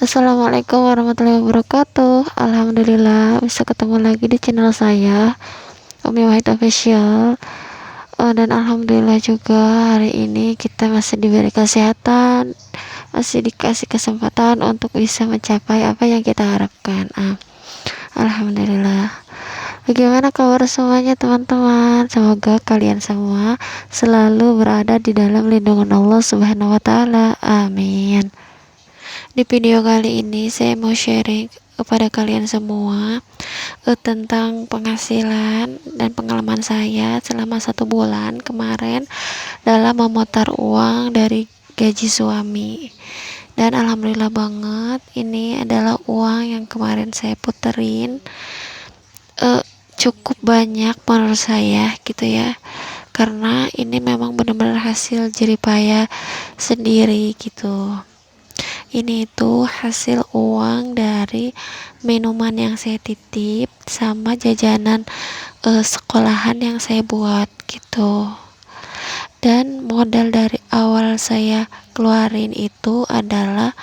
Assalamualaikum warahmatullahi wabarakatuh. Alhamdulillah bisa ketemu lagi di channel saya, Umi Wahid Official. Dan alhamdulillah juga hari ini kita masih diberi kesehatan, masih dikasih kesempatan untuk bisa mencapai apa yang kita harapkan. Alhamdulillah. Bagaimana kabar semuanya teman-teman? Semoga kalian semua selalu berada di dalam lindungan Allah Subhanahu wa taala. Amin. Di video kali ini saya mau sharing kepada kalian semua tentang penghasilan dan pengalaman saya selama 1 bulan kemarin dalam memutar uang dari gaji suami. Dan alhamdulillah banget, ini adalah uang yang kemarin saya puterin cukup banyak menurut saya gitu ya, karena ini memang benar-benar hasil jeripaya sendiri gitu. Ini itu hasil uang dari minuman yang saya titip sama jajanan sekolahan yang saya buat gitu. Dan modal dari awal saya keluarin itu adalah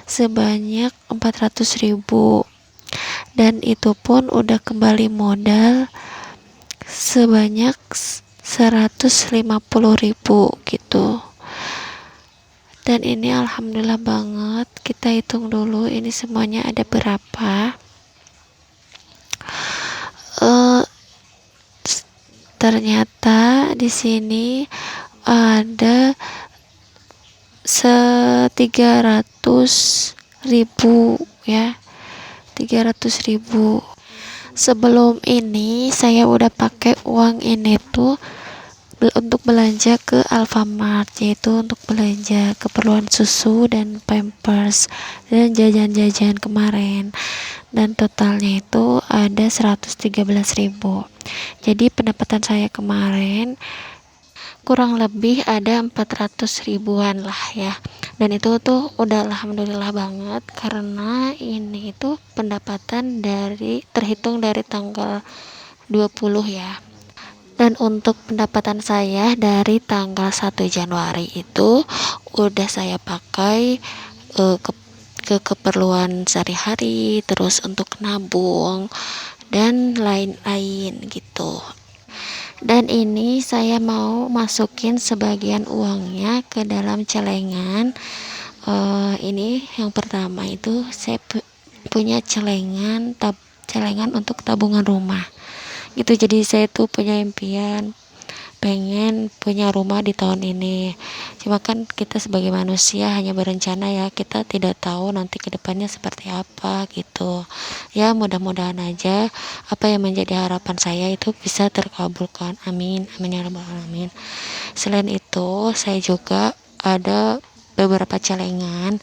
sebanyak 400.000, dan itu pun udah kembali modal sebanyak 150.000 gitu. Dan ini alhamdulillah banget. Kita hitung dulu ini semuanya ada berapa. Ternyata di sini ada 300.000 ya, 300.000. Sebelum ini saya udah pakai uang ini tuh untuk belanja ke Alfamart, yaitu untuk belanja keperluan susu dan pampers dan jajan-jajan kemarin, dan totalnya itu ada 113.000. Jadi pendapatan saya kemarin kurang lebih ada 400 ribuan lah ya, dan itu tuh udah alhamdulillah banget, karena ini itu pendapatan dari terhitung dari tanggal 20 ya. Dan untuk pendapatan saya dari tanggal 1 Januari itu udah saya pakai ke keperluan sehari-hari, terus untuk nabung dan lain-lain gitu. Dan ini saya mau masukin sebagian uangnya ke dalam celengan. Ini yang pertama itu saya punya celengan untuk tabungan rumah gitu. Jadi saya tuh punya impian pengen punya rumah di tahun ini. Cuma kan kita sebagai manusia hanya berencana ya, kita tidak tahu nanti kedepannya seperti apa gitu ya. Mudah-mudahan aja apa yang menjadi harapan saya itu bisa terkabulkan, amin amin ya rabbal alamin. Selain itu saya juga ada beberapa celengan,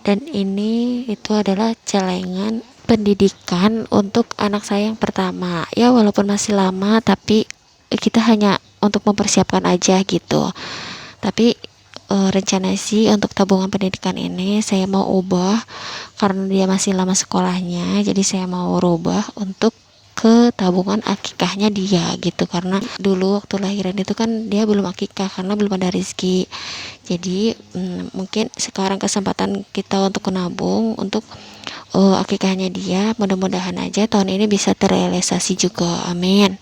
dan ini itu adalah celengan pendidikan untuk anak saya yang pertama ya. Walaupun masih lama, tapi kita hanya untuk mempersiapkan aja gitu. Tapi rencana sih untuk tabungan pendidikan ini saya mau ubah, karena dia masih lama sekolahnya, jadi saya mau rubah untuk ke tabungan akikahnya dia gitu. Karena dulu waktu lahiran itu kan dia belum akikah karena belum ada rezeki. Jadi mungkin sekarang kesempatan kita untuk menabung untuk akikahnya dia. Mudah-mudahan aja tahun ini bisa terrealisasi juga, amin.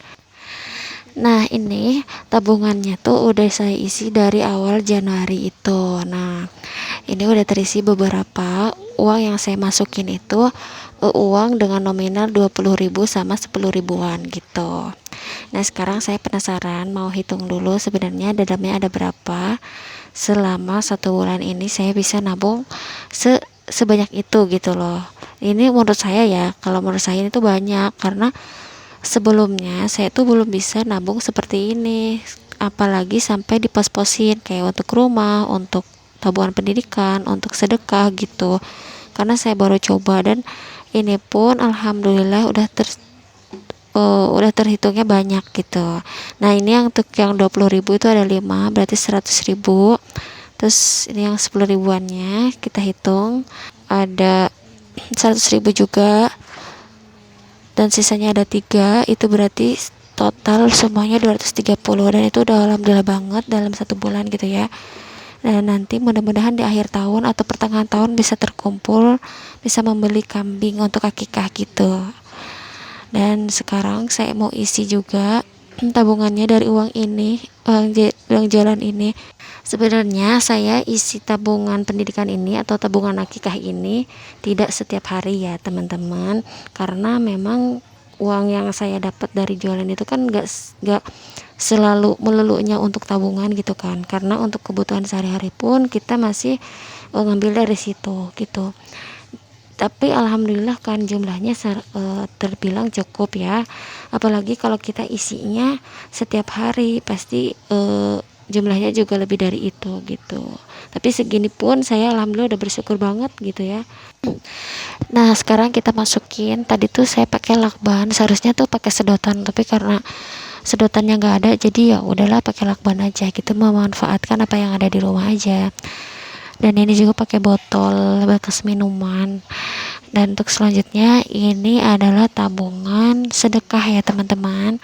Nah, ini tabungannya tuh udah saya isi dari awal Januari itu. Nah, ini udah terisi beberapa uang yang saya masukin itu uang dengan nominal 20.000 sama 10 ribuan gitu. Nah, sekarang saya penasaran, mau hitung dulu sebenarnya dalamnya ada berapa. Selama 1 bulan ini saya bisa nabung sebanyak itu gitu loh. Ini menurut saya ya, kalau menurut saya itu banyak, karena sebelumnya saya tuh belum bisa nabung seperti ini, apalagi sampai dipos-posin kayak untuk rumah, untuk tabungan pendidikan, untuk sedekah gitu. Karena saya baru coba, dan ini pun alhamdulillah udah terhitungnya banyak gitu. Nah, ini yang untuk yang 20.000 itu ada 5, berarti 100.000. Terus ini yang 10 ribuannya kita hitung ada 100.000 juga, dan sisanya ada 3, itu berarti total semuanya 230, dan itu udah alhamdulillah banget dalam 1 bulan gitu ya. Dan nanti mudah-mudahan di akhir tahun atau pertengahan tahun bisa terkumpul, bisa membeli kambing untuk akikah gitu. Dan sekarang saya mau isi juga tabungannya dari uang ini, uang jalan ini. Sebenarnya saya isi tabungan pendidikan ini atau tabungan akikah ini tidak setiap hari ya teman-teman, karena memang uang yang saya dapat dari jualan itu kan gak selalu melulunya untuk tabungan gitu kan, karena untuk kebutuhan sehari-hari pun kita masih ngambil dari situ gitu. Tapi alhamdulillah kan jumlahnya terbilang cukup ya, apalagi kalau kita isinya setiap hari pasti jumlahnya juga lebih dari itu gitu. Tapi segini pun saya alhamdulillah udah bersyukur banget gitu ya. Nah sekarang kita masukin, tadi tuh saya pakai lakban, seharusnya tuh pakai sedotan, tapi karena sedotannya nggak ada jadi ya udahlah pakai lakban aja gitu, memanfaatkan apa yang ada di rumah aja. Dan ini juga pakai botol bekas minuman. Dan untuk selanjutnya ini adalah tabungan sedekah ya teman-teman.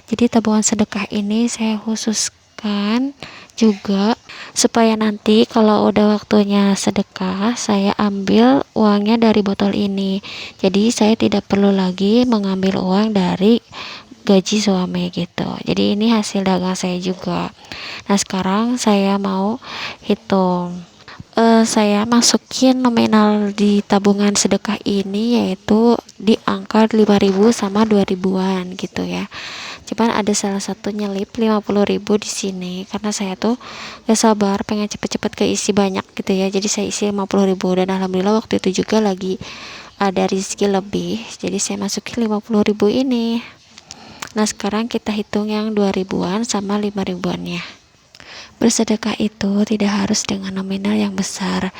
Jadi tabungan sedekah ini saya khususkan juga supaya nanti kalau udah waktunya sedekah saya ambil uangnya dari botol ini. Jadi saya tidak perlu lagi mengambil uang dari gaji suami gitu. Jadi ini hasil dagang saya juga. Nah sekarang saya mau hitung. Saya masukin nominal di tabungan sedekah ini yaitu di angka 5.000 sama 2.000-an gitu ya. Cuman ada salah satu nyelip 50.000 di sini karena saya tuh gak sabar pengen cepet-cepet keisi banyak gitu ya. Jadi saya isi 50.000 dan alhamdulillah waktu itu juga lagi ada rezeki lebih. Jadi saya masukin 50.000 ini. Nah, sekarang kita hitung yang 2.000-an sama 5.000-annya. Bersedekah itu tidak harus dengan nominal yang besar.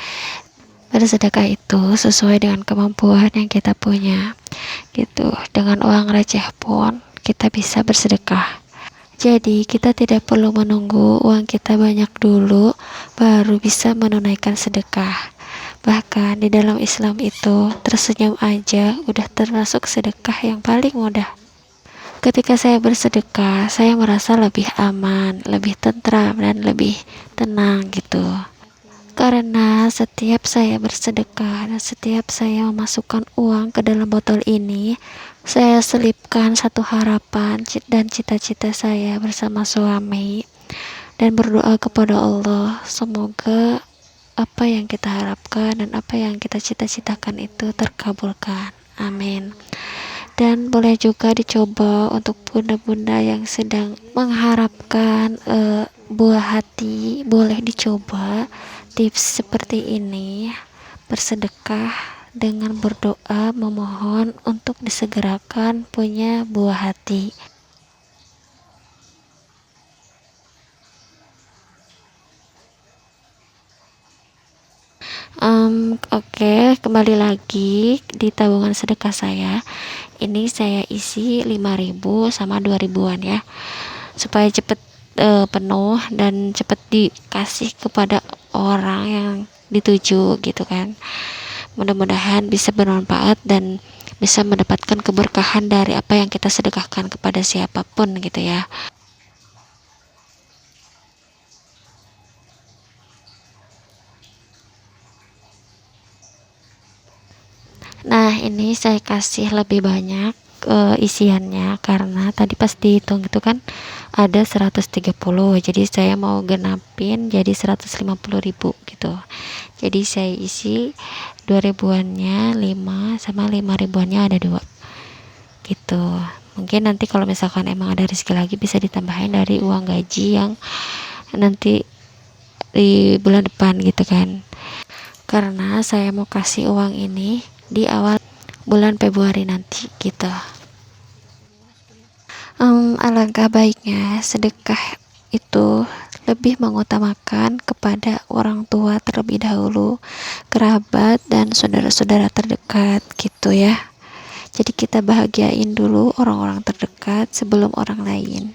Bersedekah itu sesuai dengan kemampuan yang kita punya. Gitu. Dengan uang receh pun kita bisa bersedekah. Jadi kita tidak perlu menunggu uang kita banyak dulu baru bisa menunaikan sedekah. Bahkan di dalam Islam itu tersenyum aja udah termasuk sedekah yang paling mudah. Ketika saya bersedekah, saya merasa lebih aman, lebih tentram, dan lebih tenang gitu. Karena setiap saya bersedekah dan setiap saya memasukkan uang ke dalam botol ini, saya selipkan satu harapan dan cita-cita saya bersama suami dan berdoa kepada Allah, semoga apa yang kita harapkan dan apa yang kita cita-citakan itu terkabulkan. Amin. Dan boleh juga dicoba untuk bunda-bunda yang sedang mengharapkan buah hati, boleh dicoba tips seperti ini, bersedekah dengan berdoa memohon untuk disegerakan punya buah hati. Oke, kembali lagi di tabungan sedekah saya. Ini saya isi 5.000 sama 2.000-an ya. Supaya cepet penuh dan cepet dikasih kepada orang yang dituju gitu kan. Mudah-mudahan bisa bermanfaat dan bisa mendapatkan keberkahan dari apa yang kita sedekahkan kepada siapapun gitu ya. Nah ini saya kasih lebih banyak isiannya karena tadi pas dihitung itu kan ada 130, jadi saya mau genapin jadi 150.000 gitu. Jadi saya isi 2.000-annya 5 sama 5.000-annya ada 2 gitu. Mungkin nanti kalau misalkan emang ada rezeki lagi bisa ditambahin dari uang gaji yang nanti di bulan depan gitu kan, karena saya mau kasih uang ini di awal bulan Februari nanti gitu. Alangkah baiknya sedekah itu lebih mengutamakan kepada orang tua terlebih dahulu, kerabat dan saudara-saudara terdekat gitu ya. Jadi kita bahagiain dulu orang-orang terdekat sebelum orang lain.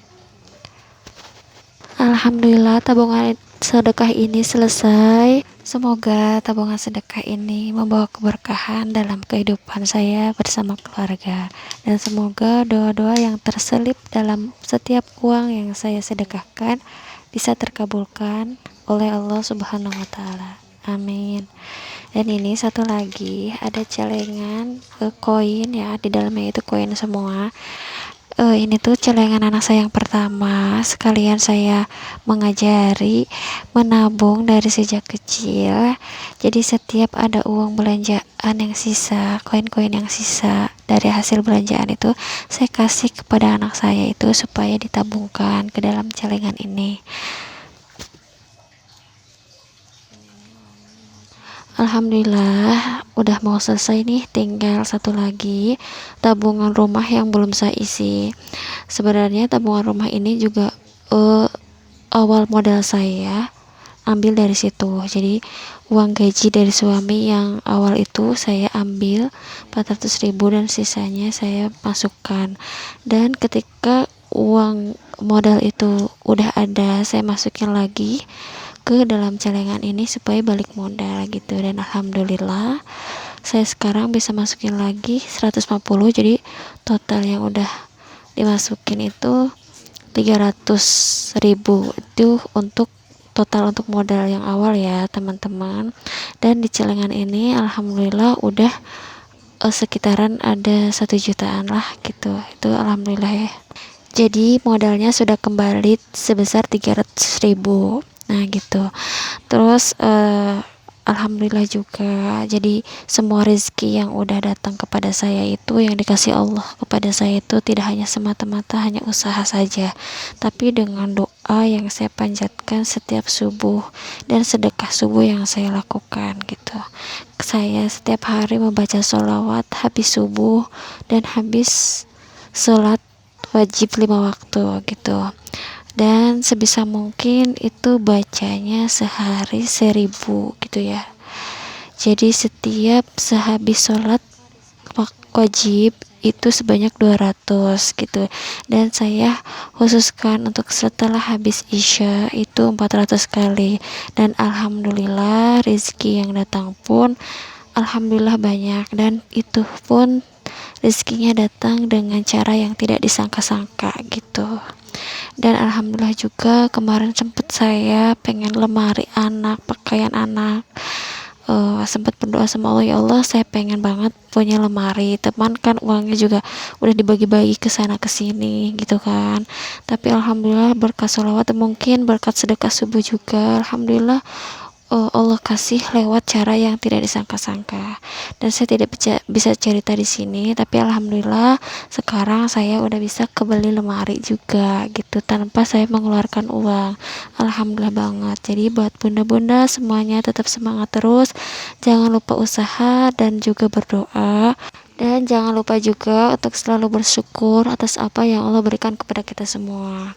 Alhamdulillah tabungan sedekah ini selesai. Semoga tabungan sedekah ini membawa keberkahan dalam kehidupan saya bersama keluarga. Dan semoga doa-doa yang terselip dalam setiap uang yang saya sedekahkan bisa terkabulkan oleh Allah Subhanahu wa taala. Amin. Dan ini satu lagi ada celengan koin ya, di dalamnya itu koin semua. Ini tuh celengan anak saya yang pertama, sekalian saya mengajari menabung dari sejak kecil. Jadi setiap ada uang belanjaan yang sisa, koin-koin yang sisa dari hasil belanjaan itu, saya kasih kepada anak saya itu supaya ditabungkan ke dalam celengan ini. Alhamdulillah udah mau selesai nih, tinggal satu lagi tabungan rumah yang belum saya isi. Sebenarnya tabungan rumah ini juga awal modal saya ambil dari situ. Jadi uang gaji dari suami yang awal itu saya ambil 400.000 dan sisanya saya masukkan. Dan ketika uang modal itu udah ada, saya masukin lagi ke dalam celengan ini supaya balik modal gitu. Dan alhamdulillah saya sekarang bisa masukin lagi 150, jadi total yang udah dimasukin itu 300.000. Itu untuk total untuk modal yang awal ya teman-teman. Dan di celengan ini alhamdulillah udah sekitaran ada 1 jutaan lah gitu. Itu alhamdulillah ya. Jadi modalnya sudah kembali sebesar 300.000. Nah gitu. Terus alhamdulillah juga, jadi semua rezeki yang udah datang kepada saya itu, yang dikasih Allah kepada saya itu tidak hanya semata-mata hanya usaha saja, tapi dengan doa yang saya panjatkan setiap subuh dan sedekah subuh yang saya lakukan gitu. Saya setiap hari membaca sholawat habis subuh dan habis sholat wajib 5 waktu gitu. Dan sebisa mungkin itu bacanya sehari 1.000 gitu ya. Jadi setiap sehabis sholat wajib itu sebanyak 200 gitu. Dan saya khususkan untuk setelah habis isya itu 400 kali. Dan alhamdulillah rezeki yang datang pun alhamdulillah banyak, dan itu pun rezekinya datang dengan cara yang tidak disangka-sangka gitu. Dan alhamdulillah juga kemarin sempet saya pengen lemari anak, pakaian anak, sempat berdoa sama Allah, ya Allah saya pengen banget punya lemari. Teman kan uangnya juga udah dibagi-bagi ke sana ke sini gitu kan, tapi alhamdulillah berkat sholawat, mungkin berkat sedekah subuh juga, alhamdulillah Allah kasih lewat cara yang tidak disangka-sangka. Dan saya tidak bisa cerita di sini, tapi alhamdulillah sekarang saya udah bisa kebeli lemari juga gitu tanpa saya mengeluarkan uang. Alhamdulillah banget. Jadi buat bunda-bunda semuanya tetap semangat terus, jangan lupa usaha dan juga berdoa. Dan jangan lupa juga untuk selalu bersyukur atas apa yang Allah berikan kepada kita semua.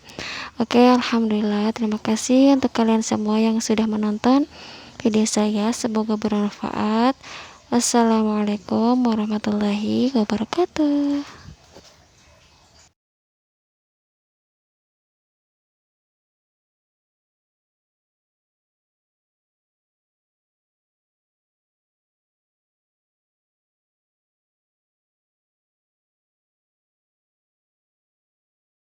Oke, alhamdulillah. Terima kasih untuk kalian semua yang sudah menonton video saya. Semoga bermanfaat. Wassalamualaikum warahmatullahi wabarakatuh.